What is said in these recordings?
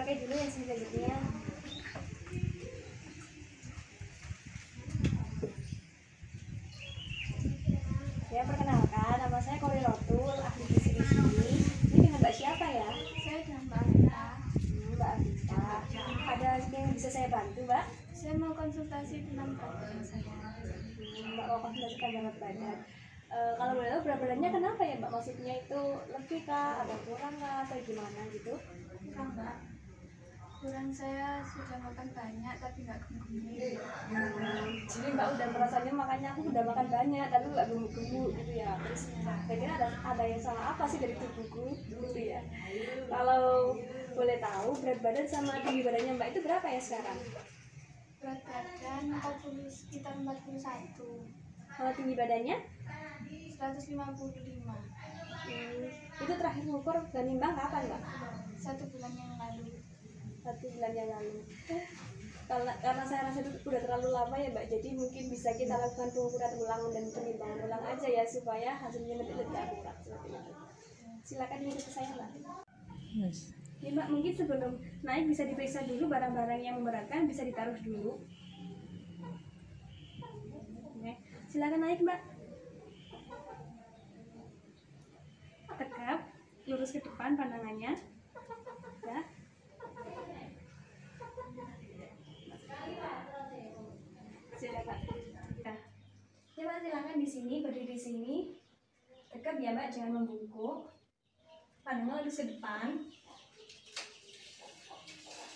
pakai dulu yang selanjutnya. Ya, perkenalkan, nama saya Kori Rotul, ahli gizi di sini. Ini dengan Mbak siapa ya? Saya dengan Mbak Anita. Mbak Anita. Ada yang bisa saya bantu, Mbak? Saya mau konsultasi tentang berat badan saya. Mbak mau konsultasikan berat badan. Kalau boleh tahu berat badannya kenapa ya, Mbak? Maksudnya itu lebih kah, atau kurang kah, atau gimana gitu? Kurang, Mbak. Kurang, saya sudah makan banyak tapi nggak gemuk-gemuk. Jadi Mbak udah merasanya makanya aku udah makan banyak tapi nggak gemuk-gemuk gitu ya. Terus kira-kira ada yang salah apa sih dari tubuhku gitu ya? Kalau boleh tahu berat badan sama tinggi badannya Mbak itu berapa ya sekarang? Berat badan 40, sekitar 41. Kalau tinggi badannya? 155. Itu terakhir ngukur dan nimbang kapan Mbak? 1 bulan yang lalu. 1 bulan yang lalu. Karena saya rasa itu udah terlalu lama ya Mbak, jadi mungkin bisa kita lakukan pengukuran ulang dan penimbangan ulang aja ya supaya hasilnya lebih akurat seperti itu. Silakan diikuti saya Mbak. Yes. Ya Mbak, mungkin sebelum naik bisa diperiksa dulu barang-barang yang memberatkan, bisa ditaruh dulu. Oke, silakan naik Mbak. Tegap, lurus ke depan pandangannya. Ya. Silakan. Nah, ya Mbak, silakan di sini, berdiri di sini. Tegap ya Mbak, jangan membungkuk. Pandangan lurus ke depan.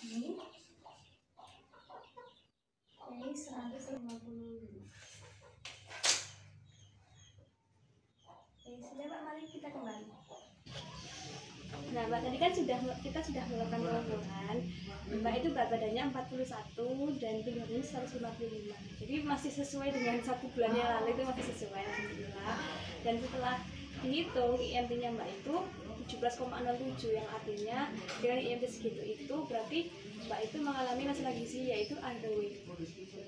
Ini. Oke, 150. Oke, sudah Mbak, mari kita kembali. Nah Mbak, tadi kan kita sudah melakukan pengukuran. Mbak itu berat badannya 41 dan tinggi badannya 155. Jadi masih sesuai dengan 1 bulan yang lalu, itu masih sesuai alhamdulillah. Dan setelah dihitung IMT-nya Mbak itu 17,07, yang artinya dengan IMT segitu itu berarti Mbak itu mengalami masalah gizi, yaitu underweight.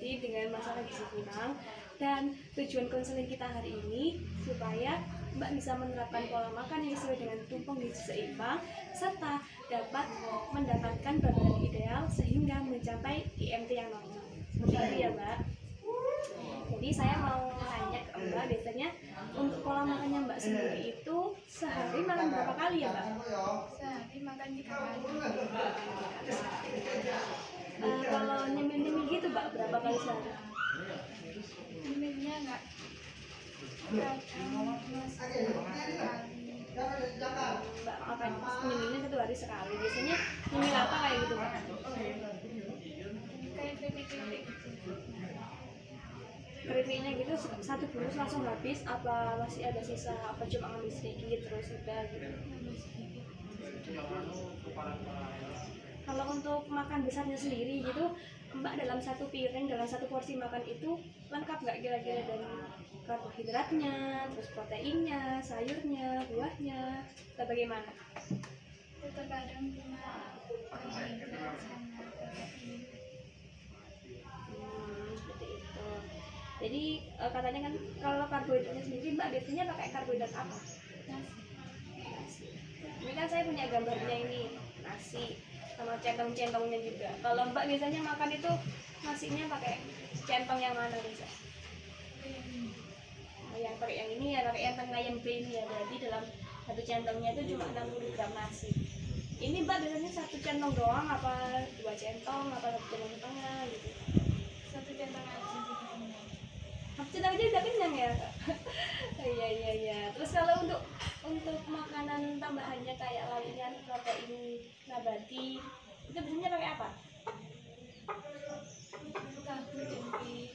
Jadi dengan masalah gizi kurang, dan tujuan konseling kita hari ini supaya Mbak bisa menerapkan pola makan yang sesuai dengan tumpang gizi seimbang serta dapat mendapatkan berat badan ideal sehingga mencapai IMT yang normal. Seperti itu ya Mbak. Jadi saya mau tanya ke Mbak, biasanya untuk pola makannya Mbak sendiri itu sehari makan berapa kali ya Mbak? Sehari makan 3 kali. Kalau nyemil-nyemil gitu Mbak, berapa kali sehari? Minumnya nggak kadang masih 4 kali. Mbak makan nyemilnya 1 hari sekali. Biasanya nyemil apa kayak gitu Mbak? Kayak keripik-keripik gitu. Keripiknya gitu 1 bungkus langsung habis, apa masih ada sisa, apa cuma ngambil sedikit terus udah gitu? Kalau untuk makan besarnya sendiri gitu Mbak, dalam 1 piring, dalam 1 porsi makan itu lengkap nggak kira-kira dari karbohidratnya, terus proteinnya, sayurnya, buahnya, atau bagaimana? Terkadang cuma karbohidrat sama protein. Seperti itu. Jadi katanya kan kalau karbohidratnya sendiri Mbak biasanya pakai karbohidrat apa? Nasi. Ini kan saya punya gambarnya ini, nasi sama centong-centongnya juga. Kalau Mbak biasanya makan itu nasinya pakai centong yang mana bisa? Yang pakai yang ini ya, pakai yang tengah yang B ini ya. Berarti dalam 1 centongnya itu cuma 60 gram nasi. Ini Mbak biasanya 1 centong doang apa 2 centong apa 1 centong setengah gitu? 1 centang aja gitu. Centong aja udah kenyang ya Kak? Iya. Terus kalau untuk makanan tambahannya kayak lainnya protein nabati itu biasanya pakai apa? Tahu tempe.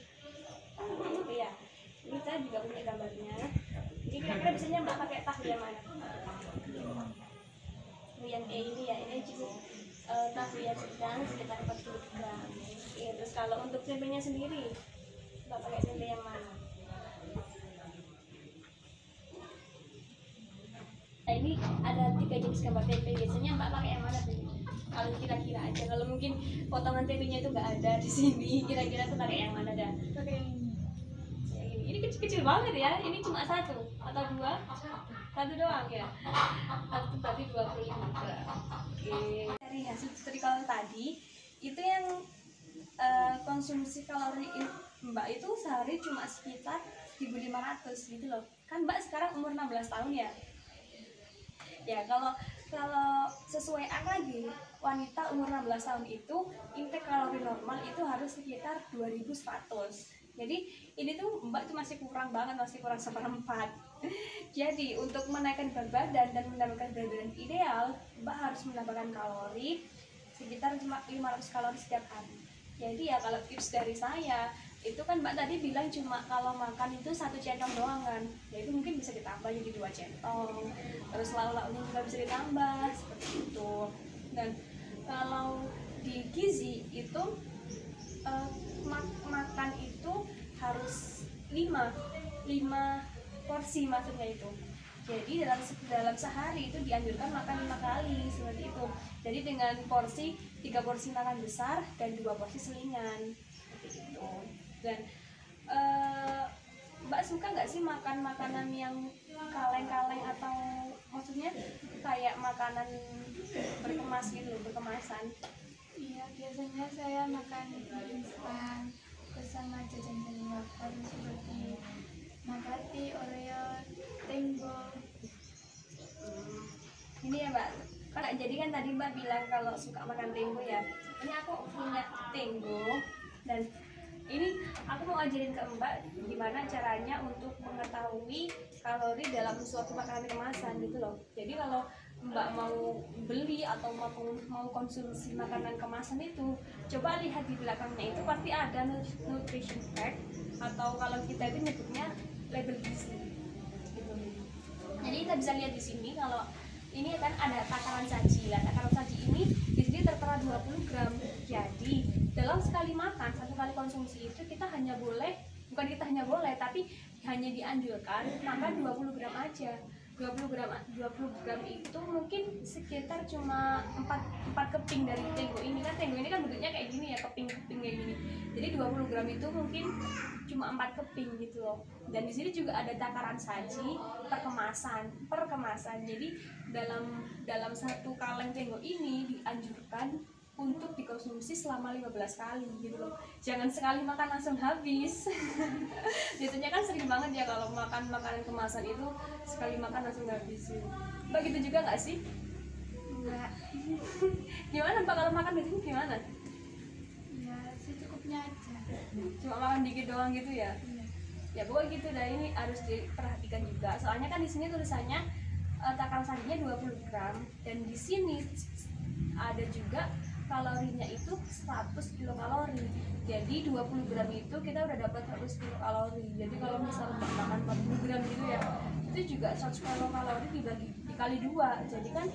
Gitu ya. Ini saya juga punya gambarnya. Jadi kira-kira biasanya Mbak pakai tahu yang mana? Yang ini ya, ini cukup tahu yang sedang sekitar 40 gram. Ya, terus kalau untuk tempenya sendiri Mbak pakai tempe yang mana? Nah, ini ada 3 jenis gambar tempe. Biasanya Mbak pakai yang mana tuh? Kalau kira-kira aja, kalau mungkin potongan tempenya itu nggak ada di sini, kira-kira tuh pakai yang mana dah? Pakai yang ini. Ini kecil-kecil banget ya. Ini cuma 1 atau 2? 1. Satu doang ya? Satu berarti 25 gram. Oke. Dari hasil studi kalori tadi, itu yang konsumsi kalori Mbak itu sehari cuma sekitar 1.500 gitu loh. Kan Mbak sekarang umur 16 tahun ya? Ya, kalau sesuai AKG, wanita umur 16 tahun itu intake kalori normal itu harus sekitar 2.100. Jadi ini tuh Mbak tuh masih kurang banget, masih kurang seperempat. Jadi untuk menaikkan berat badan dan mendapatkan berat badan ideal, Mbak harus menambahkan kalori sekitar 500 kalori setiap hari. Jadi ya kalau tips dari saya, itu kan Mbak tadi bilang cuma kalau makan itu 1 centong doang kan, ya itu mungkin bisa ditambah jadi 2 centong, terus lauk-lauknya juga bisa ditambah seperti itu. Dan kalau di gizi itu makan itu harus 5 porsi maksudnya itu. Jadi dalam sehari itu dianjurkan makan 5 kali seperti itu. Jadi dengan 3 porsi makan besar dan 2 porsi selingan seperti itu. Dan Mbak suka nggak sih makan makanan yang kaleng-kaleng atau maksudnya kayak makanan berkemas gitu loh, berkemasan? Iya, biasanya saya makan instan bersama jajan-jajan wafer seperti Nagati, Oreo, Tembo. Ini ya Mbak, jadi kan tadi Mbak bilang kalau suka makan Tembo ya. Ini aku punya Tembo dan ini aku mau ajarin ke Mbak gimana caranya untuk mengetahui kalori dalam suatu makanan kemasan gitu loh. Jadi kalau Mbak mau beli atau mau konsumsi makanan kemasan itu, coba lihat di belakangnya itu pasti ada nutrition fact atau kalau kita itu nyebutnya label gizi gitu. Jadi kita bisa lihat di sini kalau ini kan ada takaran saji. Lah takaran saji ini di sini tertera 20 gram. Jadi dalam sekali makan, satu kali konsumsi itu kita hanya boleh, tapi hanya dianjurkan makan 20 gram aja. 20 gram itu mungkin sekitar cuma 4 keping dari Tembo ini kan. Tembo ini kan bentuknya kayak gini ya, keping-keping kayak gini. Jadi 20 gram itu mungkin cuma 4 keping gitu loh. Dan di sini juga ada takaran saji per kemasan. Jadi dalam satu kaleng Tembo ini dianjurkan untuk dikonsumsi selama 15 kali gitu loh. Jangan sekali makan langsung habis. Biasanya kan sering banget ya kalau makan makanan kemasan itu sekali makan langsung habis. Mbak gitu juga nggak sih? Enggak. Gimana Mbak kalau makan biasanya gimana? Ya, secukupnya aja. Cuma makan dikit doang gitu ya? Iya. Ya pokoknya gitu dah, ini harus diperhatikan juga. Soalnya kan di sini tulisannya takaran sajinya 20 gram dan di sini ada juga kalorinya itu 100 kilokalori. Jadi 20 gram itu kita udah dapat 100 kilokalori. Jadi kalau misalnya makan 40 gram gitu ya, itu juga 100 kilokalori dikali 2. Jadi kan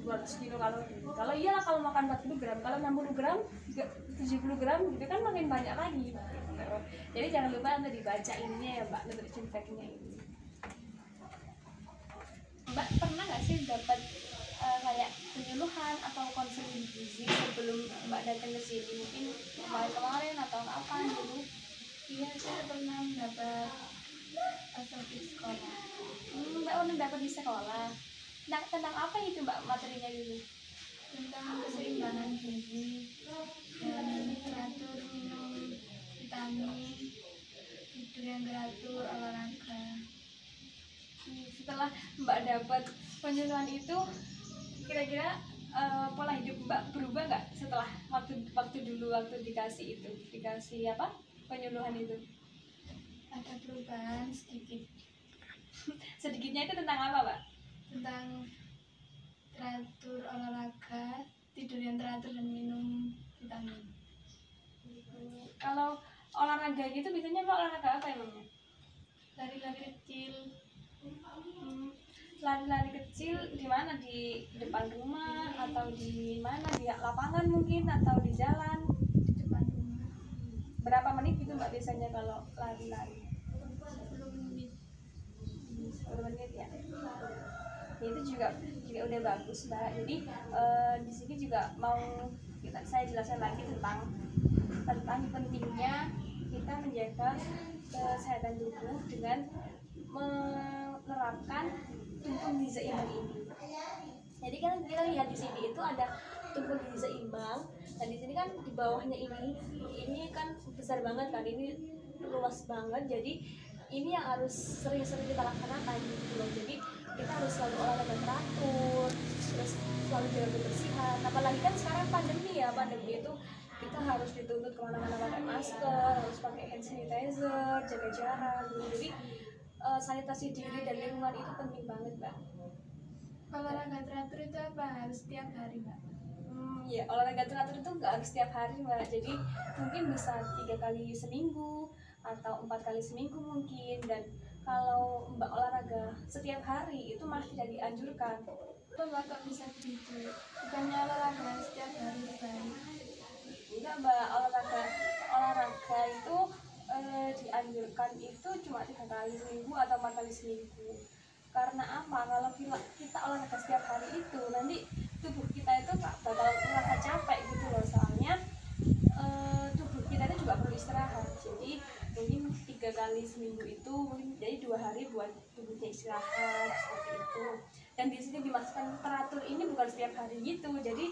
200 kilokalori. Kalau iyalah kalau makan 40 gram, kalau 60 gram, 70 gram gitu kan makin banyak lagi. Jadi jangan lupa untuk dibaca ininya ya Mbak, nutrition fact-nya ini. Mbak pernah nggak sih dapat kayak penyuluhan atau konseling gizi sebelum Mbak datang ke sini, mungkin kemarin atau kapan dulu? Iya, saya pernah mendapat asal di sekolah. Mbak pernah dapat di sekolah. Nah, tentang apa itu Mbak materinya dulu? Tentang keseimbangan gizi dan teratur minum vitamin, tidur yang teratur, olahraga. Setelah Mbak dapat penyuluhan itu, kira-kira pola hidup Mbak berubah nggak setelah waktu dikasih apa penyuluhan itu? Ada perubahan sedikit. Sedikitnya itu tentang apa Mbak? Tentang teratur olahraga, tidur yang teratur dan minum vitamin. Kalau olahraga gitu biasanya Mbak olahraga apa emangnya? Lari-lari kecil. Lari-lari kecil di mana? Di depan rumah atau di mana? Di lapangan mungkin atau di jalan? Di depan rumah. Berapa menit gitu Mbak biasanya kalau lari-lari? 10 menit. 10 menit ya. Ya itu juga udah bagus Mbak. Jadi di sini juga mau saya jelaskan lagi tentang pentingnya kita menjaga kesehatan tubuh dengan menerapkan tumpuk gizi seimbang ini. Jadi kan kita lihat di sini itu ada tumpuk gizi seimbang. Nah di sini kan di bawahnya ini kan besar banget kan, ini luas banget. Jadi ini yang harus sering-sering kita laksanakan gitu loh. Jadi kita harus selalu olahraga teratur, terus selalu jaga kebersihan. Apalagi kan sekarang pandemi ya, pandemi itu kita harus dituntut kemana-mana pakai masker, harus pakai hand sanitizer, jaga jarak gitu. Jadi sanitasi diri dan lingkungan itu penting banget, Mbak. Olahraga teratur itu apa? Harus setiap hari, Mbak? Ya olahraga teratur itu nggak harus setiap hari, Mbak. Jadi mungkin bisa 3 kali seminggu atau 4 kali seminggu mungkin. Dan kalau Mbak olahraga setiap hari itu malah tidak dianjurkan. Mbak kok bisa begitu? Bukannya olahraga setiap hari itu baik? Enggak, Mbak, olahraga itu dianjurkan itu cuma 3 kali seminggu atau 4 kali seminggu. Karena apa? Kalau kita olahraga setiap hari itu nanti tubuh kita itu bakal merasa capek gitu loh. Soalnya tubuh kita itu juga perlu istirahat. Jadi mungkin 3 kali seminggu itu mungkin jadi 2 hari buat tubuhnya istirahat seperti itu. Dan di sini dimasukkan teratur ini bukan setiap hari gitu. Jadi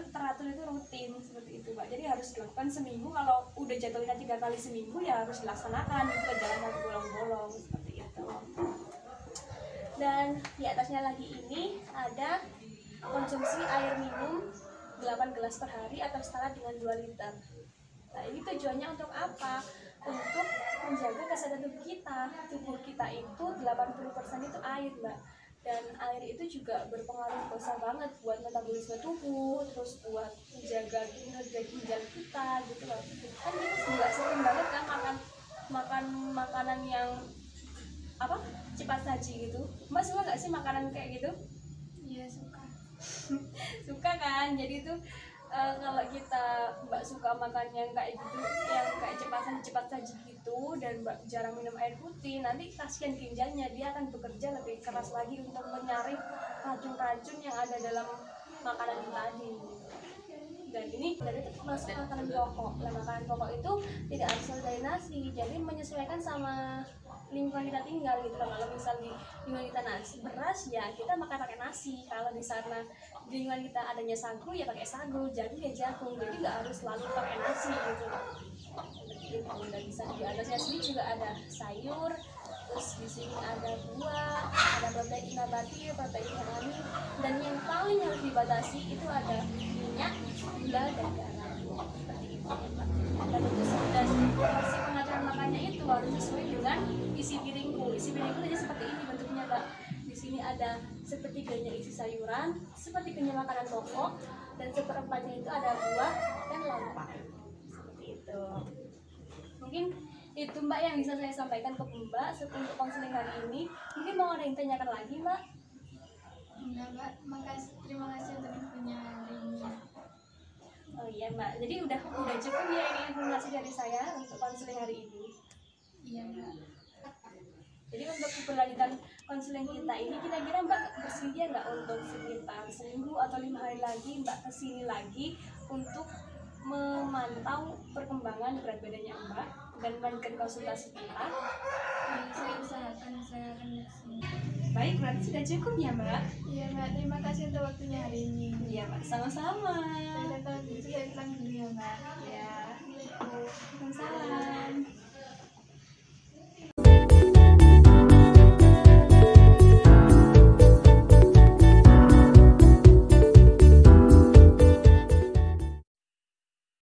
teratur itu rutin seperti itu, Pak. Jadi harus dilakukan seminggu. Kalau udah jadwalnya 3 kali seminggu ya harus dilaksanakan, itu jangan satu bolong-bolong seperti itu. Dan di atasnya lagi ini ada konsumsi air minum 8 gelas per hari atau setara dengan 2 liter. Nah ini tujuannya untuk apa? Untuk menjaga kesehatan tubuh kita. Tubuh kita itu 80% itu air, Mbak. Dan air itu juga berpengaruh besar banget buat metabolisme tubuh, terus buat menjaga kinerja ginjal kita gitu loh. Kan kita juga sering banget kan makan makanan yang apa cepat saji gitu. Mbak suka nggak sih makanan kayak gitu? Iya, suka. Suka kan? Jadi itu kalau kita Mbak suka makan yang kayak gitu, yang kayak cepat saji gitu, dan Mbak jarang minum air putih, nanti kasihan ginjalnya, dia akan bekerja lebih keras lagi untuk menyaring racun-racun yang ada dalam makanan itu tadi. Dan itu termasuk makanan pokok. Nah, makanan pokok itu tidak harus dari nasi, jadi menyesuaikan sama lingkungan kita tinggal gitu loh. Kalau misal di lingkungan kita beras ya kita makan pakai nasi. Kalau di sana di lingkungan kita adanya sagu ya pakai sagu, jagung ya jagung. Jadi nggak harus selalu pakai nasi gitu loh. Dan bisa di atasnya sini juga ada sayur, terus di sini ada buah, ada protein nabati, protein hewani, dan yang paling harus dibatasi itu ada minyak, gula, dan garam seperti itu. Dan porsi pengaturan makannya itu harus sesuai dengan isi piringku. Isi piringku aja seperti ini bentuknya, Mbak. Di sini ada sepertiganya isi sayuran, sepertiganya makanan pokok, dan seperempatnya itu ada buah dan lauk. Seperti itu. Mungkin itu, Mbak, yang bisa saya sampaikan ke Mbak untuk konseling hari ini. Mungkin mau ada yang tanyakan lagi, Mbak? Enggak, Mbak. Terima kasih untuk infonya hari ini. Oh iya, Mbak. Jadi udah cukup ya ini informasi dari saya untuk konseling hari ini. Iya, Mbak. Jadi untuk keberlanjutan konseling kita ini kira-kira Mbak bersedia nggak untuk sekitar seminggu atau 5 hari lagi Mbak kesini lagi untuk memantau perkembangan berat badannya Mbak dan melanjutkan konsultasi kita? Ya, saya usahakan saya akan kesini. Baik, berarti sudah cukup ya, Mbak? Iya, Mbak. Terima kasih untuk waktunya hari ini. Iya, Mbak. Sama-sama. Saya datang dulu, saya pulang dulu ya, Mbak. Ya. Waalaikumsalam.